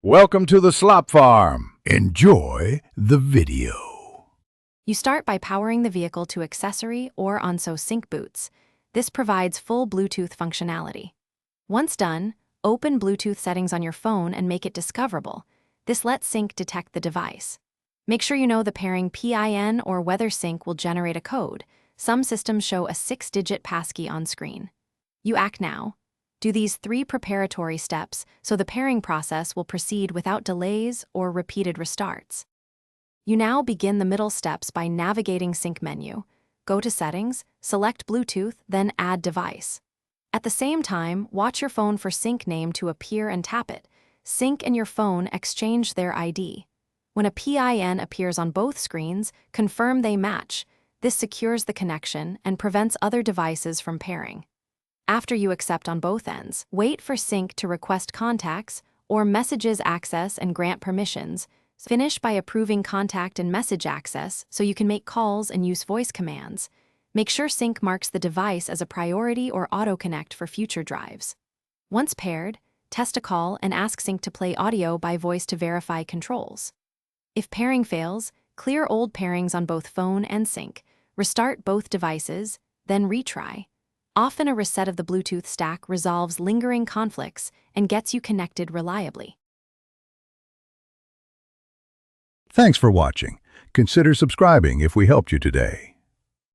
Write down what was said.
Welcome to the Slop Farm. Enjoy the video. You start by powering the vehicle to accessory or onso sync boots. This provides full Bluetooth functionality. Once done, open Bluetooth settings on your phone and make it discoverable. This lets sync detect the device. Make sure you know the pairing PIN or weather sync will generate a code. Some systems show a 6-digit passkey on screen. You act now. Do these 3 preparatory steps so the pairing process will proceed without delays or repeated restarts. You now begin the middle steps by navigating Sync menu. Go to Settings, select Bluetooth, then Add Device. At the same time, watch your phone for Sync name to appear and tap it. Sync and your phone exchange their ID. When a PIN appears on both screens, confirm they match. This secures the connection and prevents other devices from pairing. After you accept on both ends, wait for Sync to request contacts or messages access and grant permissions. Finish by approving contact and message access so you can make calls and use voice commands. Make sure Sync marks the device as a priority or auto-connect for future drives. Once paired, test a call and ask Sync to play audio by voice to verify controls. If pairing fails, clear old pairings on both phone and Sync. Restart both devices, then retry. Often a reset of the Bluetooth stack resolves lingering conflicts and gets you connected reliably. Thanks for watching. Consider subscribing if we helped you today.